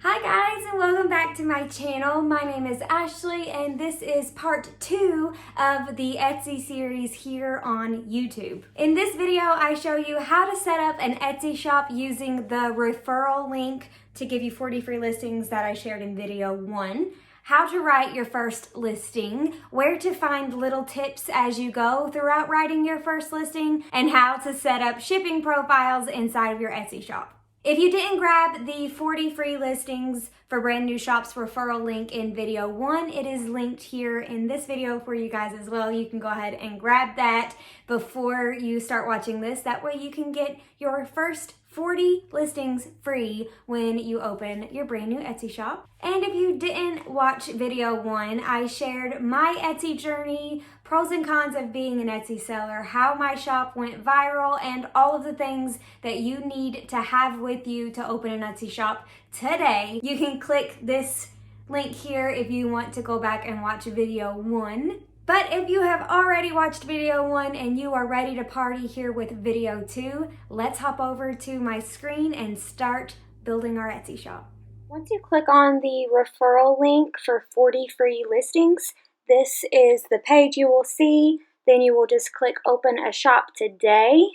Hi guys, and welcome back to my channel. My name is Ashley and this is part 2 of the Etsy series here on YouTube. In this video I show you how to set up an Etsy shop using the referral link to give you 40 free listings that I shared in video 1. How to write your first listing, where to find little tips as you go throughout writing your first listing, and how to set up shipping profiles inside of your Etsy shop. If you didn't grab the 40 free listings for brand new shops referral link in video 1, it is linked here in this video for you guys as well. You can go ahead and grab that before you start watching this. That way you can get your first 40 listings free when you open your brand new Etsy shop. And if you didn't watch video 1, I shared my Etsy journey, pros and cons of being an Etsy seller, how my shop went viral, and all of the things that you need to have with you to open an Etsy shop today. You can click this link here if you want to go back and watch video 1. But if you have already watched video 1 and you are ready to party here with video 2, let's hop over to my screen and start building our Etsy shop. Once you click on the referral link for 40 free listings, this is the page you will see. Then you will just click open a shop today.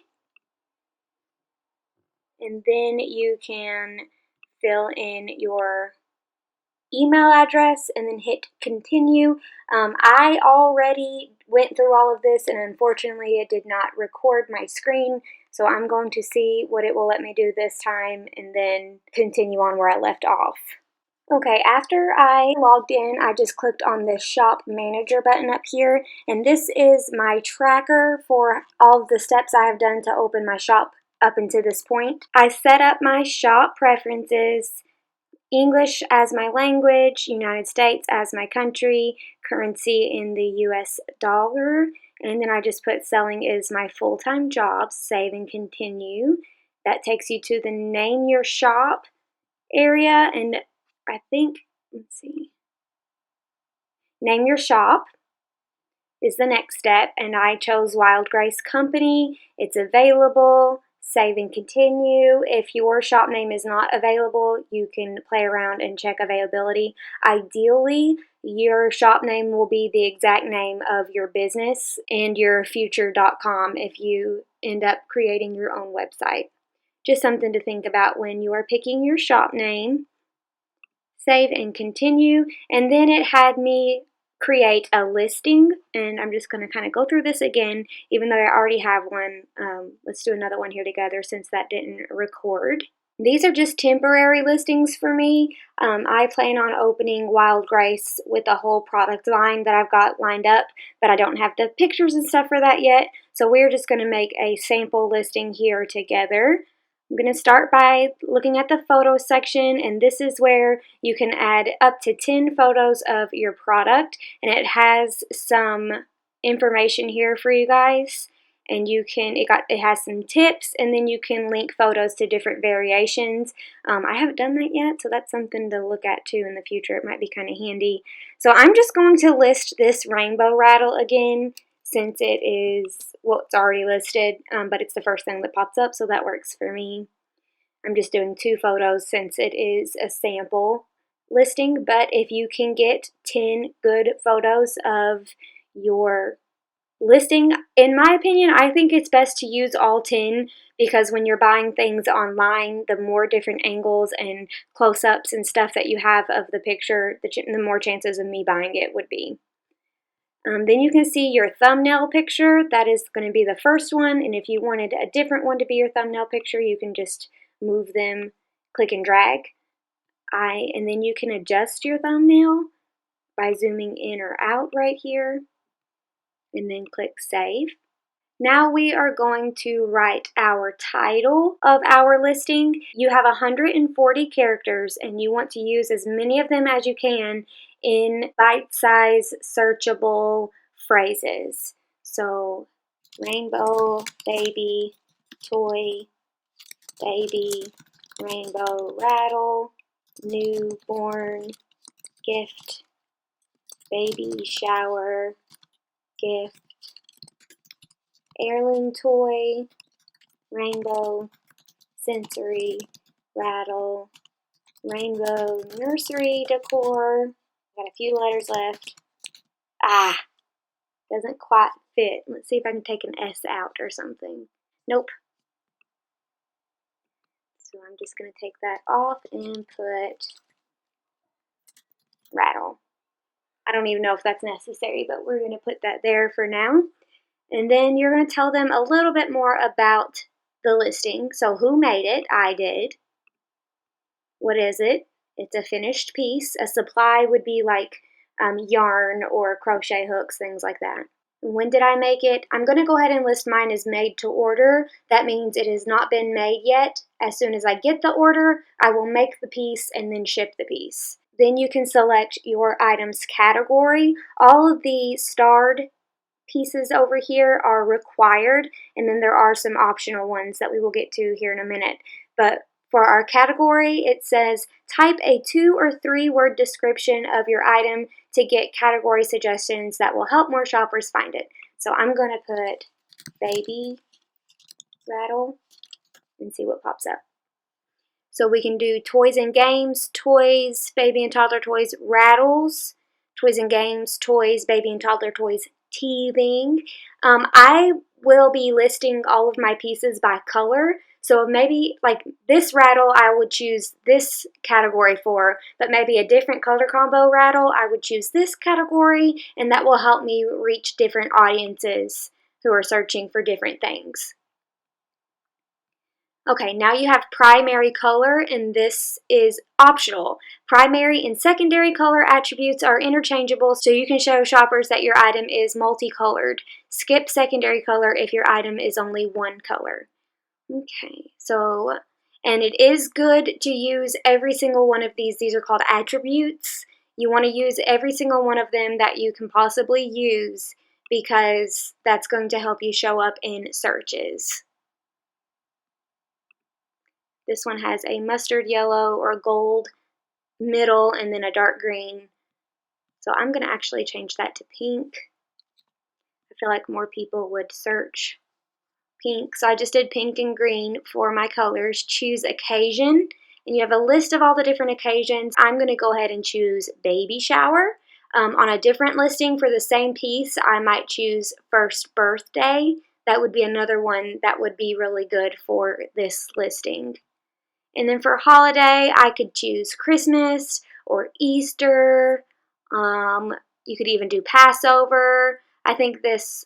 And then you can fill in your email address and then hit continue. I already went through all of this and unfortunately it did not record my screen, so I'm going to see what it will let me do this time and then continue on where I left off. Okay, after I logged in, I just clicked on the shop manager button up here, and this is my tracker for all of the steps I have done to open my shop up until this point. I set up my shop preferences, English as my language, United States as my country, currency in the US dollar, and then I just put selling is my full-time job, save and continue. That takes you to the name your shop area, and I think, let's see, name your shop is the next step, and I chose Wild Grace Company. It's available. Save and continue. If your shop name is not available, you can play around and check availability. Ideally, your shop name will be the exact name of your business and your future.com if you end up creating your own website. Just something to think about when you are picking your shop name. Save and continue, and then it had me create a listing, and I'm just going to kind of go through this again even though I already have one. Let's do another one here together since that didn't record. These are just temporary listings for me. I plan on opening Wild Grace with a whole product line that I've got lined up, but I don't have the pictures and stuff for that yet, so we're just going to make a sample listing here together. I'm going to start by looking at the photo section, and this is where you can add up to 10 photos of your product, and it has some information here for you guys, and it has some tips, and then you can link photos to different variations. I haven't done that yet, so that's something to look at too in the future. It might be kind of handy. So I'm just going to list this rainbow rattle again, since it is, well, it's already listed, but it's the first thing that pops up, so that works for me. I'm just doing 2 photos since it is a sample listing, but if you can get 10 good photos of your listing, in my opinion, I think it's best to use all 10, because when you're buying things online, the more different angles and close-ups and stuff that you have of the picture, the more chances of me buying it would be. Then you can see your thumbnail picture. That is going to be the first one, and if you wanted a different one to be your thumbnail picture, you can just move them, click and drag. And then you can adjust your thumbnail by zooming in or out right here, and then click save. Now we are going to write our title of our listing. You have 140 characters, and you want to use as many of them as you can in bite-size searchable phrases. So rainbow, baby, toy, baby, rainbow rattle, newborn, gift, baby shower, gift, heirloom toy, rainbow, sensory, rattle, Rainbow Nursery Decor. Got a few letters left. Ah, doesn't quite fit. Let's see if I can take an S out or something. Nope. So I'm just going to take that off and put rattle. I don't even know if that's necessary, but we're going to put that there for now. And then you're going to tell them a little bit more about the listing. So who made it? I did. What is it? It's a finished piece. A supply would be like yarn or crochet hooks, things like that. When did I make it? I'm going to go ahead and list mine as made to order. That means it has not been made yet. As soon as I get the order, I will make the piece and then ship the piece. Then you can select your item's category. All of the starred pieces over here are required, and then there are some optional ones that we will get to here in a minute. But for our category, it says type a 2 or 3 word description of your item to get category suggestions that will help more shoppers find it. So I'm going to put baby rattle and see what pops up. So we can do toys and games, toys, baby and toddler toys, rattles, toys and games, toys, baby and toddler toys, teething. I will be listing all of my pieces by color. So maybe like this rattle I would choose this category for, but maybe a different color combo rattle I would choose this category, and that will help me reach different audiences who are searching for different things. Okay, now you have primary color, and this is optional. Primary and secondary color attributes are interchangeable, so you can show shoppers that your item is multicolored. Skip secondary color if your item is only one color. Okay, so, and it is good to use every single one of these. These are called attributes. You want to use every single one of them that you can possibly use, because that's going to help you show up in searches. This one has a mustard yellow or a gold middle and then a dark green. So I'm going to actually change that to pink. I feel like more people would search pink. So I just did pink and green for my colors. Choose occasion, and you have a list of all the different occasions. I'm going to go ahead and choose baby shower. On a different listing for the same piece, I might choose first birthday. That would be another one that would be really good for this listing. And then for holiday, I could choose Christmas or Easter. You could even do Passover. I think this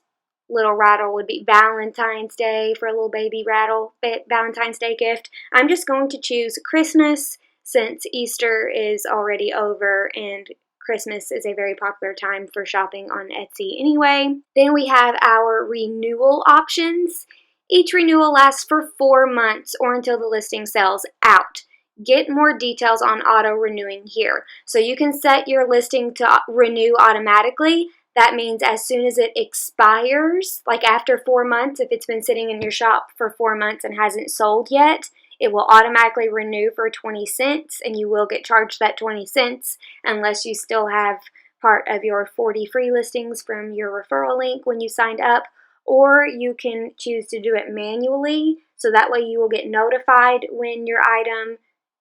little rattle would be Valentine's Day for a little baby rattle, Valentine's Day gift. I'm just going to choose Christmas since Easter is already over and Christmas is a very popular time for shopping on Etsy anyway. Then we have our renewal options. Each renewal lasts for 4 months or until the listing sells out. Get more details on auto renewing here. So you can set your listing to renew automatically. That means as soon as it expires, like after 4 months, if it's been sitting in your shop for 4 months and hasn't sold yet, it will automatically renew for 20 cents, and you will get charged that 20 cents unless you still have part of your 40 free listings from your referral link when you signed up. Or you can choose to do it manually, so that way you will get notified when your item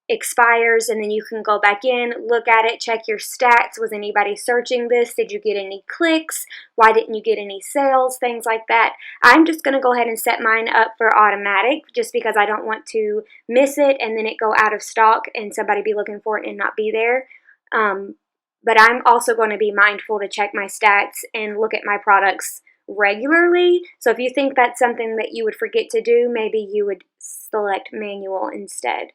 expires, and then you can go back in, look at it, check your stats. Was anybody searching this? Did you get any clicks? Why didn't you get any sales? Things like that. I'm just going to go ahead and set mine up for automatic just because I don't want to miss it and then it go out of stock and somebody be looking for it and not be there. But I'm also going to be mindful to check my stats and look at my products regularly. So if you think that's something that you would forget to do, maybe you would select manual instead.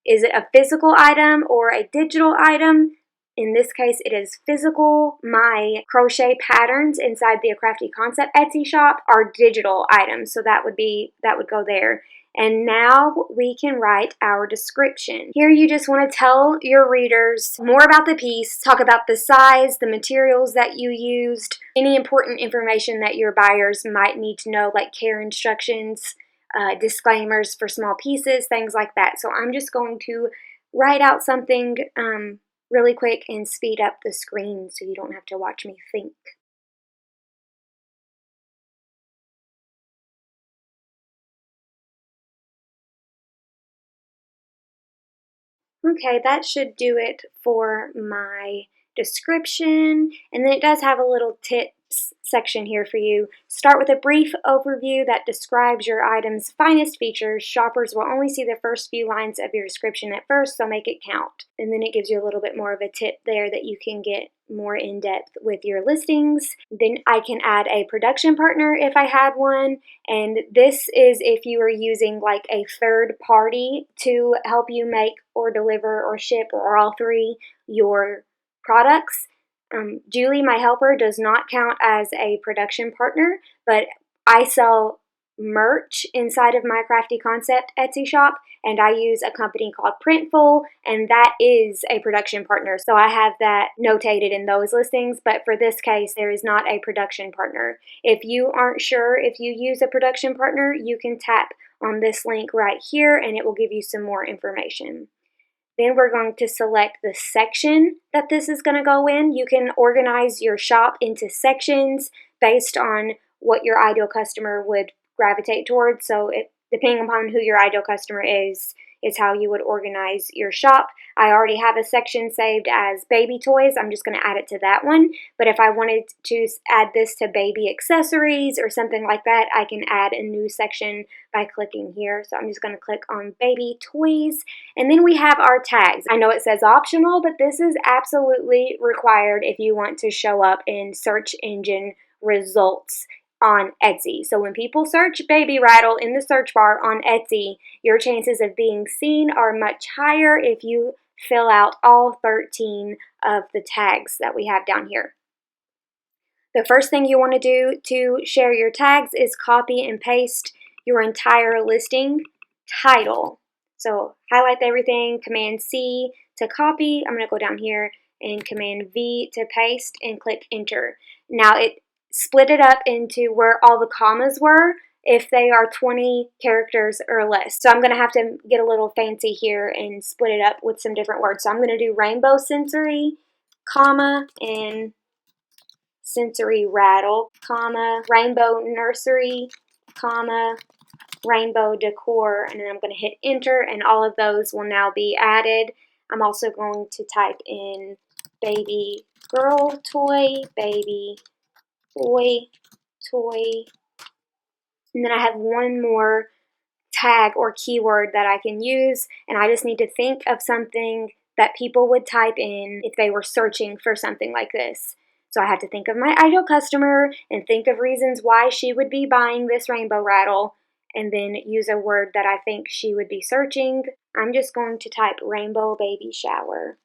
Is it a physical item or a digital item? In this case, it is physical. My crochet patterns inside the A Crafty Concept Etsy shop are digital items, so that would go there. And now we can write our description. Here you just want to tell your readers more about the piece, talk about the size, the materials that you used, any important information that your buyers might need to know, like care instructions, disclaimers for small pieces, things like that. So I'm just going to write out something really quick and speed up the screen so you don't have to watch me think. Okay, that should do it for my description. And then it does have a little tips section here for you. Start with a brief overview that describes your item's finest features. Shoppers will only see the first few lines of your description at first, so make it count. And then it gives you a little bit more of a tip there that you can get more in depth with your listings. Then I can add a production partner if I had one, and this is if you are using like a third party to help you make or deliver or ship or all three your products. Julie, my helper, does not count as a production partner, but I sell merch inside of my Crafty Concept Etsy shop, and I use a company called Printful, and that is a production partner. So I have that notated in those listings, but for this case, there is not a production partner. If you aren't sure if you use a production partner, you can tap on this link right here, and it will give you some more information. Then we're going to select the section that this is going to go in. You can organize your shop into sections based on what your ideal customer would gravitate towards. So depending upon who your ideal customer is how you would organize your shop. I already have a section saved as baby toys. I'm just going to add it to that one. But if I wanted to add this to baby accessories or something like that, I can add a new section by clicking here. So I'm just going to click on baby toys. And then we have our tags. I know it says optional, but this is absolutely required if you want to show up in search engine results on Etsy. So when people search baby rattle in the search bar on Etsy, your chances of being seen are much higher if you fill out all 13 of the tags that we have down here. The first thing you want to do to share your tags is copy and paste your entire listing title. So highlight everything, Command C to copy. I'm going to go down here and Command V to paste and click enter. Now it split it up into where all the commas were if they are 20 characters or less. So I'm going to have to get a little fancy here and split it up with some different words. So I'm going to do rainbow sensory, comma, and sensory rattle, comma, rainbow nursery, comma, rainbow decor, and then I'm going to hit enter, and all of those will now be added. I'm also going to type in baby girl toy, baby boy toy, and then I have one more tag or keyword that I can use, and I just need to think of something that people would type in if they were searching for something like this. So I have to think of my ideal customer and think of reasons why she would be buying this rainbow rattle, and then use a word that I think she would be searching. I'm just going to type rainbow baby shower.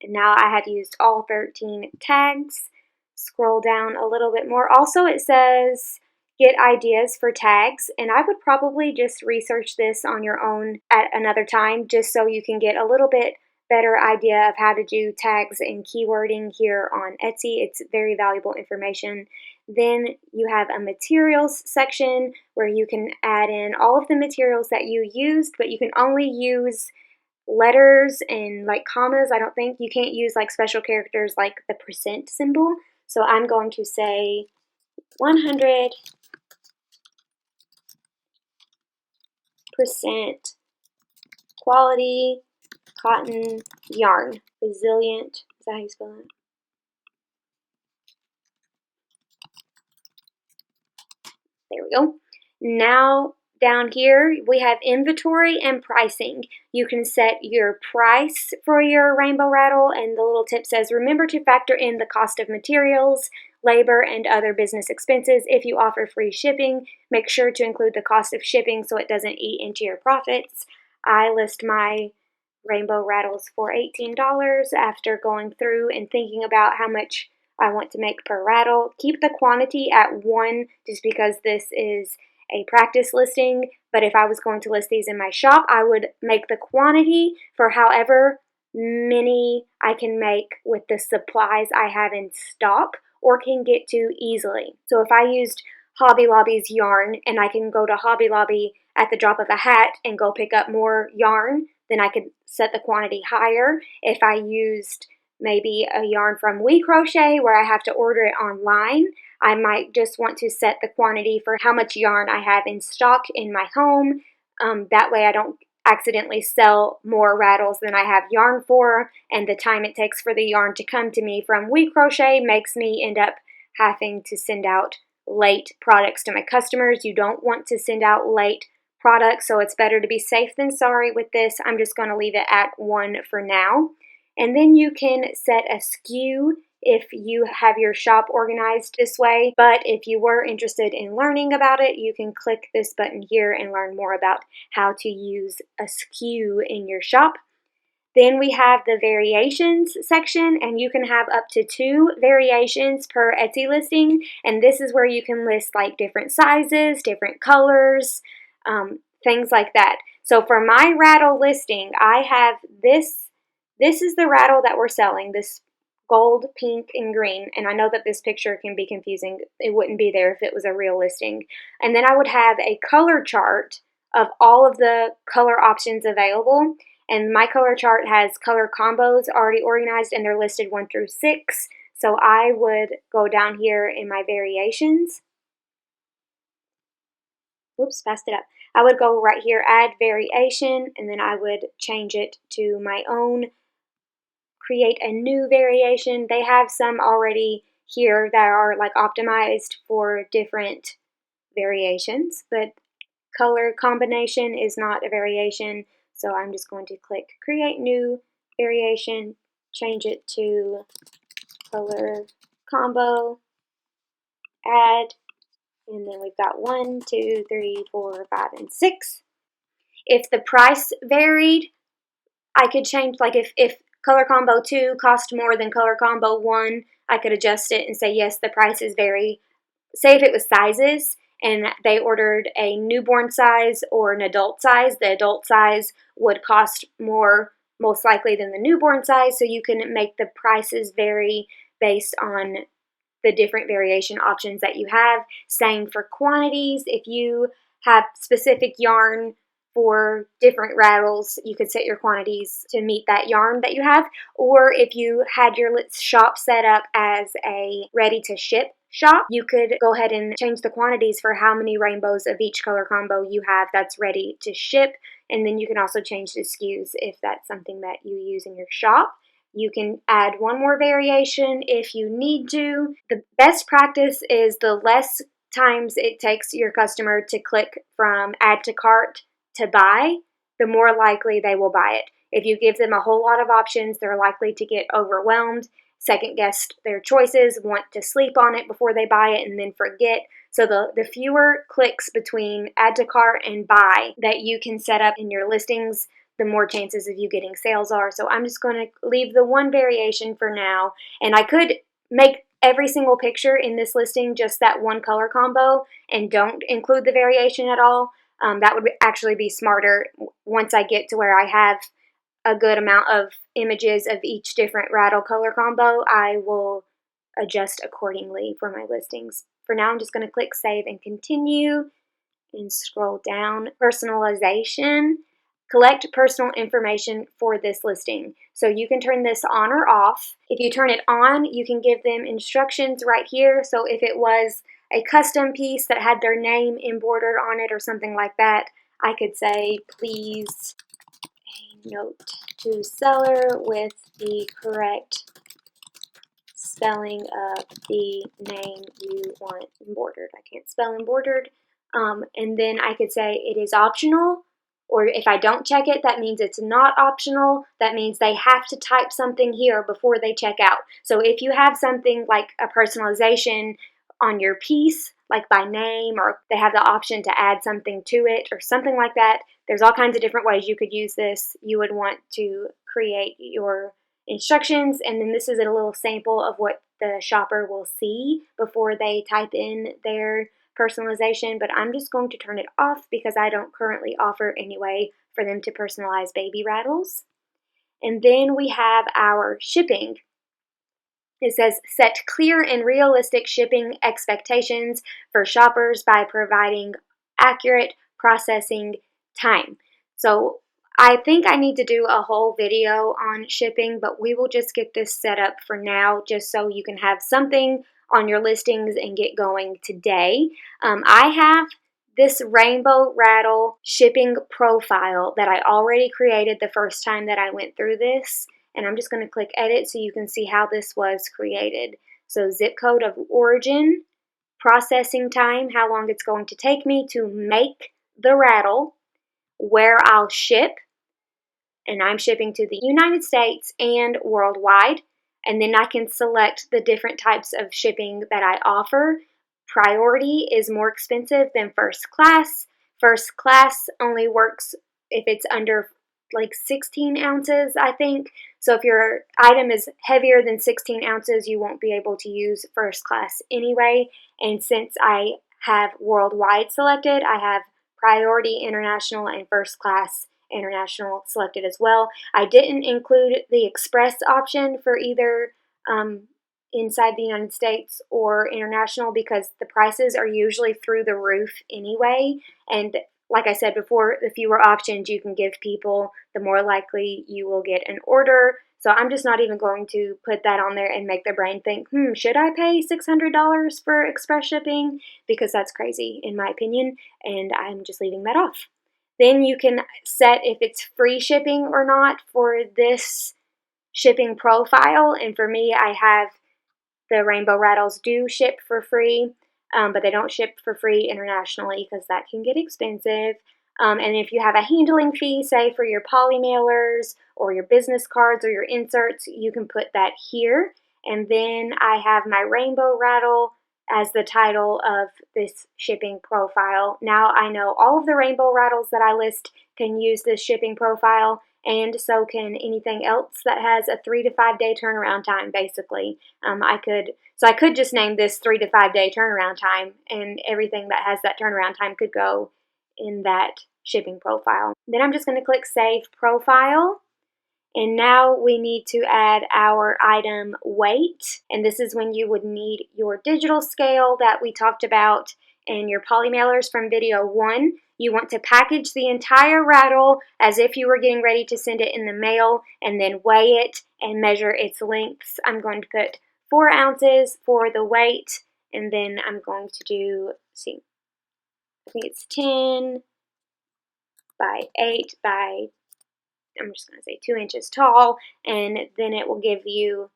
And now I have used all 13 tags. Scroll down a little bit more. Also, it says get ideas for tags, and I would probably just research this on your own at another time just so you can get a little bit better idea of how to do tags and keywording here on Etsy. It's very valuable information. Then you have a materials section where you can add in all of the materials that you used, but you can only use letters and like commas. I don't think you can't use like special characters like the percent symbol. So I'm going to say 100% quality cotton yarn. Resilient. Is that how you spell it? There we go. Now down here we have inventory and pricing. You can set your price for your rainbow rattle, and the little tip says remember to factor in the cost of materials, labor, and other business expenses. If you offer free shipping, make sure to include the cost of shipping so it doesn't eat into your profits. I list my rainbow rattles for $18 after going through and thinking about how much I want to make per rattle. Keep the quantity at 1 just because this is a practice listing, but if I was going to list these in my shop, I would make the quantity for however many I can make with the supplies I have in stock or can get to easily. So if I used Hobby Lobby's yarn and I can go to Hobby Lobby at the drop of a hat and go pick up more yarn, then I could set the quantity higher. If I used maybe a yarn from We Crochet where I have to order it online, I might just want to set the quantity for how much yarn I have in stock in my home. That way I don't accidentally sell more rattles than I have yarn for, and the time it takes for the yarn to come to me from We Crochet makes me end up having to send out late products to my customers. You don't want to send out late products, so it's better to be safe than sorry with this. I'm just going to leave it at 1 for now. And then you can set a SKU if you have your shop organized this way. But if you were interested in learning about it, you can click this button here and learn more about how to use a SKU in your shop. Then we have the variations section, and you can have up to 2 variations per Etsy listing. And this is where you can list like different sizes, different colors, things like that. So for my rattle listing, I have this. This is the rattle that we're selling, this gold, pink, and green. And I know that this picture can be confusing. It wouldn't be there if it was a real listing. And then I would have a color chart of all of the color options available. And my color chart has color combos already organized, and they're listed 1 through 6. So I would go down here in my variations. Whoops, passed it up. I would go right here, add variation, and then I would change it to my own, create a new variation. They have some already here that are like optimized for different variations, but color combination is not a variation. So I'm just going to click create new variation, change it to color combo, add, and then we've got 1, 2, 3, 4, 5, and 6. If the price varied, I could change, like if color combo 2 cost more than color combo 1, I could adjust it and say, yes, the prices vary. Say if it was sizes and they ordered a newborn size or an adult size, the adult size would cost more most likely than the newborn size, so you can make the prices vary based on the different variation options that you have. Same for quantities. If you have specific yarn for different rattles, you could set your quantities to meet that yarn that you have. Or if you had your shop set up as a ready to ship shop, you could go ahead and change the quantities for how many rainbows of each color combo you have that's ready to ship. And then you can also change the SKUs if that's something that you use in your shop. You can add 1 more variation if you need to. The best practice is the less times it takes your customer to click from add to cart to buy, the more likely they will buy it. If you give them a whole lot of options, they're likely to get overwhelmed, second guess their choices, want to sleep on it before they buy it, and then forget. So the fewer clicks between add to cart and buy that you can set up in your listings, the more chances of you getting sales are. So I'm just going to leave the 1 variation for now. And I could make every single picture in this listing just that 1 color combo and don't include the variation at all. That would actually be smarter. Once I get to where I have a good amount of images of each different rattle color combo, I will adjust accordingly for my listings. For now, I'm just going to click save and continue and scroll down. Personalization. Collect personal information for this listing. So you can turn this on or off. If you turn it on, you can give them instructions right here. So if it was a custom piece that had their name embroidered on it or something like that, I could say, please a note to seller with the correct spelling of the name you want embroidered. I can't spell embroidered. And then I could say it is optional, or if I don't check it, that means it's not optional. That means they have to type something here before they check out. So if you have something like a personalization on your piece, like by name, or they have the option to add something to it or something like that, there's all kinds of different ways you could use this. You would want to create your instructions, and then this is a little sample of what the shopper will see before they type in their personalization, but I'm just going to turn it off because I don't currently offer any way for them to personalize baby rattles. And then we have our shipping. It says set clear and realistic shipping expectations for shoppers by providing accurate processing time. So I think I need to do a whole video on shipping, but we will just get this set up for now just so you can have something on your listings and get going today. I have this Rainbow Rattle shipping profile that I already created the first time that I went through this. And I'm just going to click edit so you can see how this was created. So zip code of origin, processing time, how long it's going to take me to make the rattle, where I'll ship, and I'm shipping to the United States and worldwide. And then I can select the different types of shipping that I offer. Priority is more expensive than first class. First class only works if it's under like 16 ounces, I think. So if your item is heavier than 16 ounces, you won't be able to use first class anyway. And since I have worldwide selected, I have priority, international, and first class international selected as well. I didn't include the express option for either inside the United States or international because the prices are usually through the roof anyway. And like I said before, the fewer options you can give people, the more likely you will get an order. So I'm just not even going to put that on there and make their brain think, should I pay $600 for express shipping? Because that's crazy in my opinion, and I'm just leaving that off. Then you can set if it's free shipping or not for this shipping profile. And for me, I have the Rainbow Rattles do ship for free, but they don't ship for free internationally because that can get expensive. And if you have a handling fee, say for your poly mailers or your business cards or your inserts, you can put that here. And then I have my Rainbow Rattle as the title of this shipping profile. Now I know all of the Rainbow Rattles that I list can use this shipping profile, and so can anything else that has a 3 to 5 day turnaround time, basically. I could just name this 3 to 5 day turnaround time, and everything that has that turnaround time could go in that shipping profile. Then I'm just going to click Save Profile. And now we need to add our item weight, and this is when you would need your digital scale that we talked about and your poly mailers from video 1. You want to package the entire rattle as if you were getting ready to send it in the mail, and then weigh it and measure its lengths. I'm going to put 4 ounces for the weight, and then I'm going to do, I think it's 10 by 8 by, I'm just going to say 2 inches tall, and then it will give you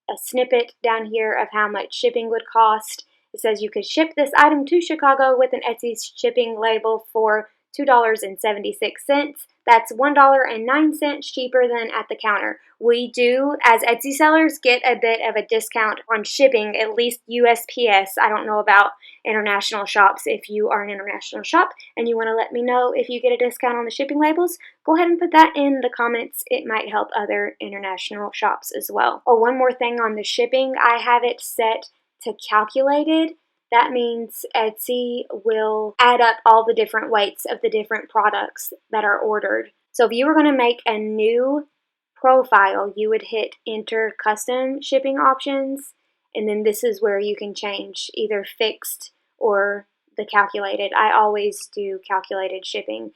a snippet down here of how much shipping would cost. It says you could ship this item to Chicago with an Etsy shipping label for $2.76. That's $1.09 cheaper than at the counter. We do, as Etsy sellers, get a bit of a discount on shipping, at least USPS. I don't know about international shops. If you are an international shop and you want to let me know if you get a discount on the shipping labels, go ahead and put that in the comments. It might help other international shops as well. Oh, one more thing on the shipping. I have it set to calculated. That means Etsy will add up all the different weights of the different products that are ordered. So if you were going to make a new profile, you would hit enter custom shipping options, and then this is where you can change either fixed or the calculated. I always do calculated shipping.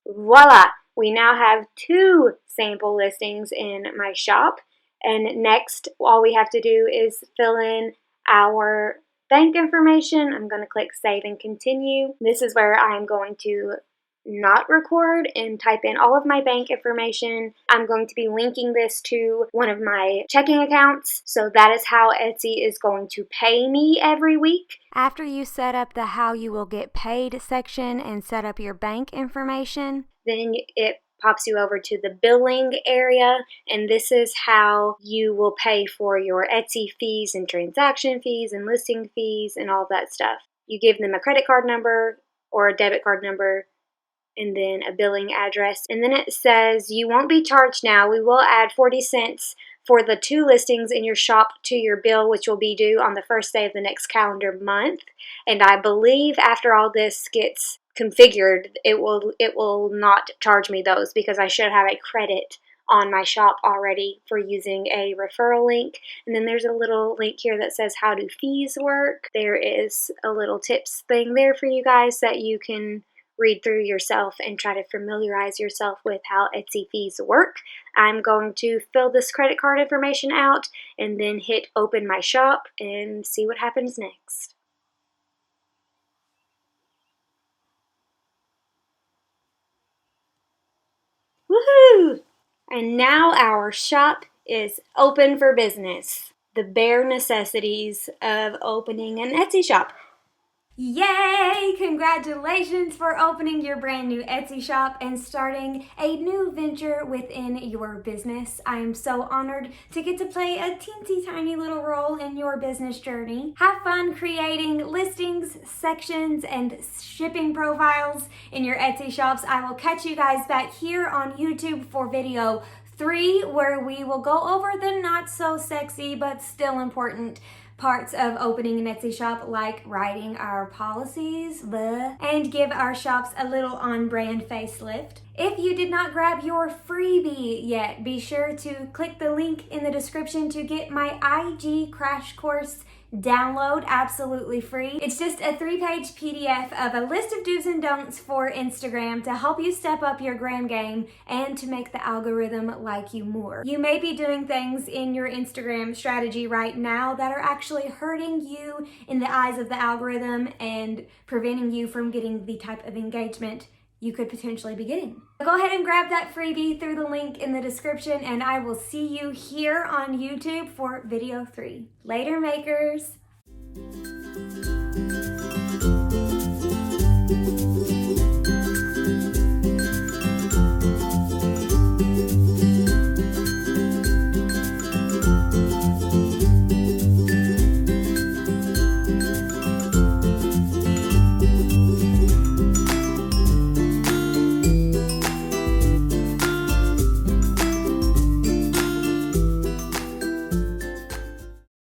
Voila! We now have 2 sample listings in my shop, and next all we have to do is fill in our bank information. I'm going to click Save and Continue. This is where I'm going to not record and type in all of my bank information. I'm going to be linking this to one of my checking accounts, so that is how Etsy is going to pay me every week. After you set up the how you will get paid section and set up your bank information, then it pops you over to the billing area, and this is how you will pay for your Etsy fees and transaction fees and listing fees and all that stuff. You give them a credit card number or a debit card number, and then a billing address. And then it says you won't be charged now. We will add 40 cents for the 2 listings in your shop to your bill, which will be due on the first day of the next calendar month. And I believe after all this gets configured, it will not charge me those because I should have a credit on my shop already for using a referral link. And then there's a little link here that says how do fees work. There is a little tips thing there for you guys that you can read through yourself and try to familiarize yourself with how Etsy fees work. I'm going to fill this credit card information out and then hit open my shop and see what happens next. Woohoo! And now our shop is open for business. The bare necessities of opening an Etsy shop. Yay! Congratulations for opening your brand new Etsy shop and starting a new venture within your business. I am so honored to get to play a teensy tiny little role in your business journey. Have fun creating listings, sections, and shipping profiles in your Etsy shops. I will catch you guys back here on YouTube for video 3, where we will go over the not so sexy but still important parts of opening an Etsy shop, like writing our policies, and give our shops a little on-brand facelift. If you did not grab your freebie yet, be sure to click the link in the description to get my IG crash course download absolutely free. It's just a 3-page PDF of a list of do's and don'ts for Instagram to help you step up your gram game and to make the algorithm like you more. You may be doing things in your Instagram strategy right now that are actually hurting you in the eyes of the algorithm and preventing you from getting the type of engagement you could potentially be getting. Go ahead and grab that freebie through the link in the description, and I will see you here on YouTube for video 3. Later, makers.